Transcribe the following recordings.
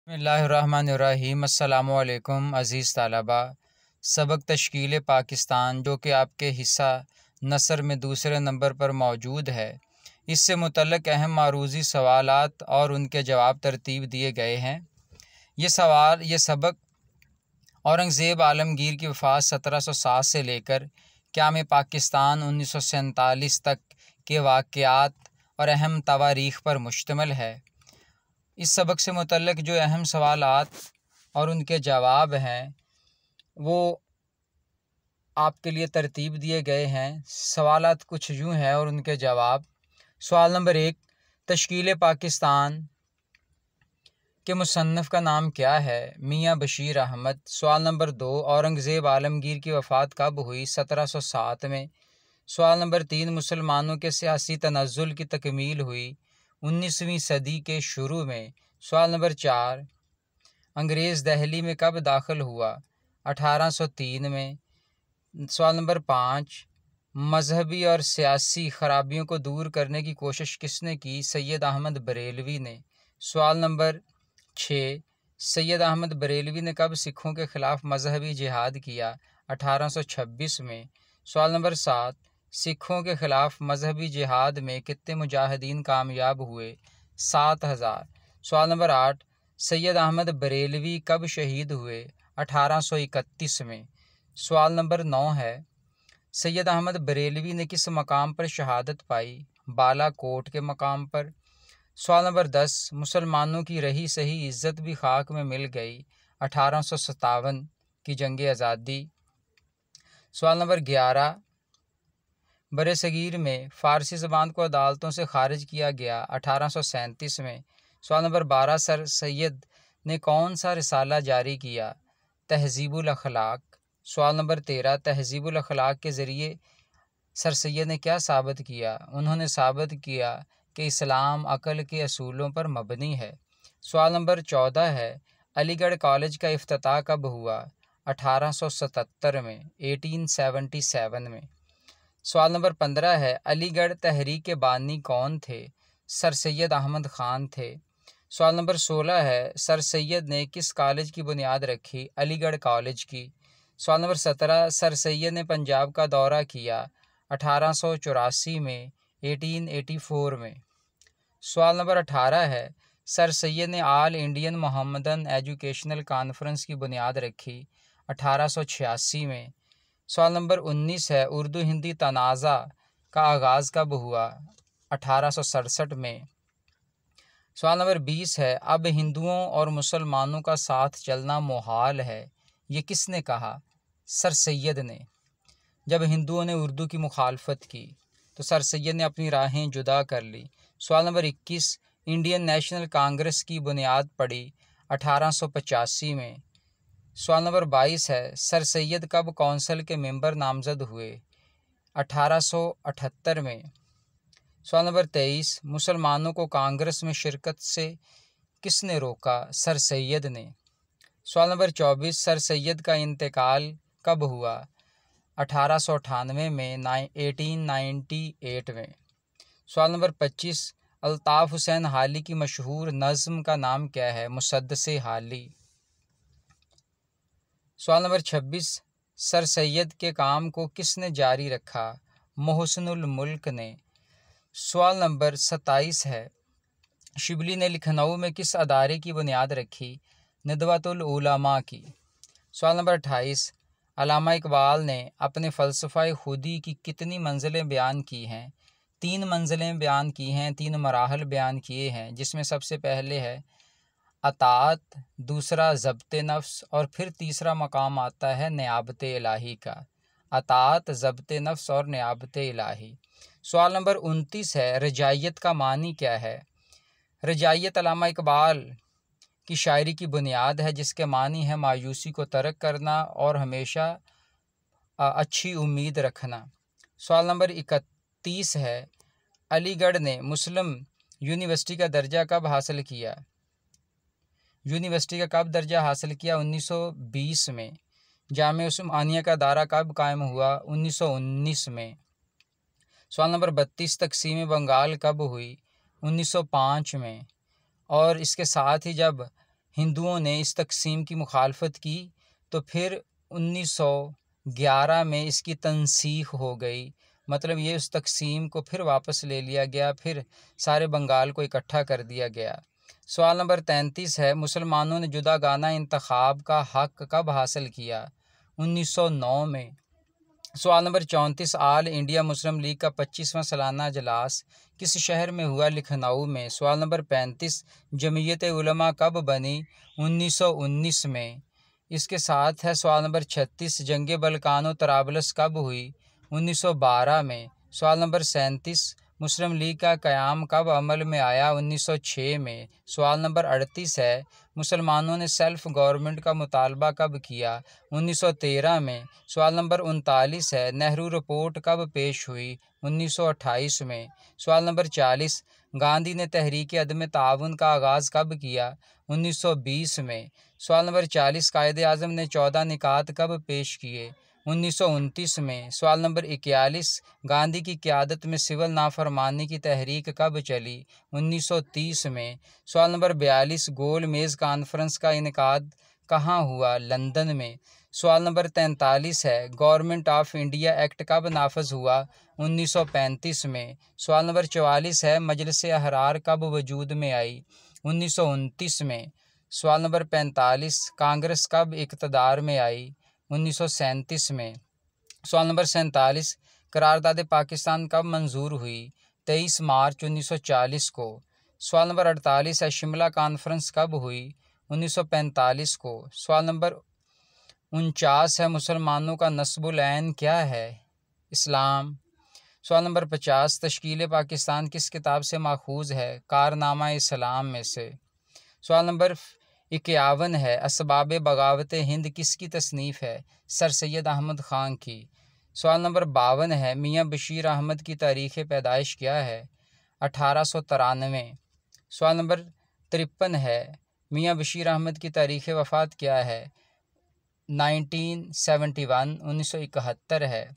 بسم اللہ الرحمن الرحیم۔ السلام علیکم عزیز طلبہ۔ سبق تشکیل پاکستان جو کہ آپ کے حصہ نثر میں دوسرے نمبر پر موجود ہے، اس سے متعلق اہم معروضی سوالات اور ان کے جواب ترتیب دیے گئے ہیں۔ یہ سبق اورنگزیب عالمگیر کی وفات 1707 سے لے کر قیام پاکستان 1947 تک کے واقعات اور اہم تواریخ پر مشتمل ہے۔ اس سبق سے متعلق جو اہم سوالات اور ان کے جواب ہیں وہ آپ کے لیے ترتیب دیے گئے ہیں۔ سوالات کچھ یوں ہیں اور ان کے جواب۔ سوال نمبر 1، تشکیل پاکستان کے مصنف کا نام کیا ہے؟ میاں بشیر احمد۔ سوال نمبر 2، اورنگزیب عالمگیر کی وفات کب ہوئی؟ 1707 میں۔ سوال نمبر 3، مسلمانوں کے سیاسی تنزل کی تکمیل ہوئی 19ویں صدی کے شروع میں۔ سوال نمبر 4، انگریز دہلی میں کب داخل ہوا؟ 1803 میں۔ سوال نمبر 5، مذہبی اور سیاسی خرابیوں کو دور کرنے کی کوشش کس نے کی؟ سید احمد بریلوی نے۔ سوال نمبر 6، سید احمد بریلوی نے کب سکھوں کے خلاف مذہبی جہاد کیا؟ 1826 میں۔ سوال نمبر 7، سکھوں کے خلاف مذہبی جہاد میں کتنے مجاہدین کامیاب ہوئے؟ 7000۔ سوال نمبر 8، سید احمد بریلوی کب شہید ہوئے؟ 1831 میں۔ سوال نمبر 9 ہے، سید احمد بریلوی نے کس مقام پر شہادت پائی؟ بالا کوٹ کے مقام پر۔ سوال نمبر 10، مسلمانوں کی رہی سہی عزت بھی خاک میں مل گئی 1857 کی جنگ آزادی۔ سوال نمبر 11، برصغیر میں فارسی زبان کو عدالتوں سے خارج کیا گیا 1837 میں۔ سوال نمبر 12، سر سید نے کون سا رسالہ جاری کیا؟ تہذیب الاخلاق۔ سوال نمبر 13، تہذیب الاخلاق کے ذریعے سر سید نے کیا ثابت کیا؟ انہوں نے ثابت کیا کہ اسلام عقل کے اصولوں پر مبنی ہے۔ سوال نمبر 14 ہے، علی گڑھ کالج کا افتتاح کب ہوا؟ 1877 میں، 1877 میں۔ سوال نمبر 15 ہے، علی گڑھ تحریک کے بانی کون تھے؟ سر سید احمد خان تھے۔ سوال نمبر 16 ہے، سر سید نے کس کالج کی بنیاد رکھی؟ علی گڑھ کالج کی۔ سوال نمبر 17، سر سید نے پنجاب کا دورہ کیا 1884 میں، 1884 میں۔ سوال نمبر 18 ہے، سر سید نے آل انڈین محمدن ایجوکیشنل کانفرنس کی بنیاد رکھی 1886 میں۔ سوال نمبر 19 ہے، اردو ہندی تنازع کا آغاز کب ہوا؟ 1867 میں۔ سوال نمبر 20 ہے، اب ہندوؤں اور مسلمانوں کا ساتھ چلنا محال ہے، یہ کس نے کہا؟ سر سید نے۔ جب ہندوؤں نے اردو کی مخالفت کی تو سر سید نے اپنی راہیں جدا کر لی۔ سوال نمبر 21، انڈین نیشنل کانگریس کی بنیاد پڑی 1885 میں۔ سوال نمبر 22 ہے، سر سید کب کونسل کے ممبر نامزد ہوئے؟ 1878 میں۔ سوال نمبر 23، مسلمانوں کو کانگریس میں شرکت سے کس نے روکا؟ سر سید نے۔ سوال نمبر 24، سر سید کا انتقال کب ہوا؟ 1898 میں، 1898 میں۔ سوال نمبر 25، الطاف حسین حالی کی مشہور نظم کا نام کیا ہے؟ مسدس حالی۔ سوال نمبر 26، سر سید کے کام کو کس نے جاری رکھا؟ محسن الملک نے۔ سوال نمبر 27 ہے، شبلی نے لکھنؤ میں کس ادارے کی بنیاد رکھی؟ ندوۃ العلماء کی۔ سوال نمبر 28، علامہ اقبال نے اپنے فلسفہ خودی کی کتنی منزلیں بیان کی ہیں؟ 3 منزلیں بیان کی ہیں، 3 مراحل بیان کیے ہیں، جس میں سب سے پہلے ہے اطاعت، دوسرا ضبط نفس اور پھر تیسرا مقام آتا ہے نیابت الہی کا۔ اطاعت، ضبط نفس اور نیابت الہی۔ سوال نمبر 29 ہے، رجائیت کا معنی کیا ہے؟ رجائیت علامہ اقبال کی شاعری کی بنیاد ہے، جس کے معنی ہے مایوسی کو ترک کرنا اور ہمیشہ اچھی امید رکھنا۔ سوال نمبر 31 ہے، علی گڑھ نے مسلم یونیورسٹی کا درجہ کب حاصل کیا؟ یونیورسٹی کا کب درجہ حاصل کیا؟ 1920 میں۔ جامعہ عثمانیہ کا دورہ کب قائم ہوا؟ 1919 میں۔ سوال نمبر 32، تقسیم بنگال کب ہوئی؟ 1905 میں۔ اور اس کے ساتھ ہی جب ہندوؤں نے اس تقسیم کی مخالفت کی تو پھر 1911 میں اس کی تنسیخ ہو گئی، مطلب یہ اس تقسیم کو پھر واپس لے لیا گیا، پھر سارے بنگال کو اکٹھا کر دیا گیا۔ سوال نمبر 33 ہے، مسلمانوں نے جدا گانہ انتخاب کا حق کب حاصل کیا؟ 1909 میں۔ سوال نمبر 34، آل انڈیا مسلم لیگ کا 25واں سالانہ اجلاس کس شہر میں ہوا؟ لکھنؤ میں۔ سوال نمبر 35، جمعیت علماء کب بنی؟ 1919 میں۔ اس کے ساتھ ہے سوال نمبر 36، جنگ بلقان و طرابلس کب ہوئی؟ 1912 میں۔ سوال نمبر 37، مسلم لیگ کا قیام کب عمل میں آیا؟ 1906 میں۔ سوال نمبر 38 ہے، مسلمانوں نے سیلف گورنمنٹ کا مطالبہ کب کیا؟ 1913 میں۔ سوال نمبر 39 ہے، نہرو رپورٹ کب پیش ہوئی؟ 1928 میں۔ سوال نمبر 40، گاندھی نے تحریک عدم تعاون کا آغاز کب کیا؟ 1920 میں۔ سوال نمبر 40، قائد اعظم نے 14 نکات کب پیش کیے؟ 1929 میں۔ سوال نمبر 41، گاندھی کی قیادت میں سول نافرمانی کی تحریک کب چلی؟ 1930 میں۔ سوال نمبر 42، گول میز کانفرنس کا انعقاد کہاں ہوا؟ لندن میں۔ سوال نمبر 43 ہے، گورنمنٹ آف انڈیا ایکٹ کب نافذ ہوا؟ 1935 میں۔ سوال نمبر 44 ہے، مجلس احرار کب وجود میں آئی؟ 1929 میں۔ سوال نمبر 45، کانگریس کب اقتدار میں آئی؟ 1937 میں۔ سوال نمبر 47، قرارداد پاکستان کب منظور ہوئی؟ 23 مارچ 1940 کو۔ سوال نمبر 48 ہے، شملہ کانفرنس کب ہوئی؟ 1945 کو۔ سوال نمبر 49 ہے، مسلمانوں کا نصب العین کیا ہے؟ اسلام۔ سوال نمبر 50، تشکیل پاکستان کس کتاب سے ماخوذ ہے؟ کارنامہ اسلام میں سے۔ سوال نمبر 51 ہے، اسباب بغاوت ہند کس کی تصنیف ہے؟ سر سید احمد خان کی۔ سوال نمبر 52 ہے، میاں بشیر احمد کی تاریخ پیدائش کیا ہے؟ 1893۔ سوال نمبر 53 ہے، میاں بشیر احمد کی تاریخ وفات کیا ہے؟ 1971 ہے۔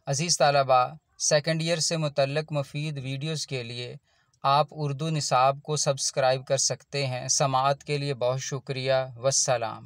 عزیز طلباء، سیکنڈ ایئر سے متعلق مفید ویڈیوز کے لیے آپ اردو نصاب کو سبسکرائب کر سکتے ہیں۔ سماعت کے لیے بہت شکریہ۔ والسلام۔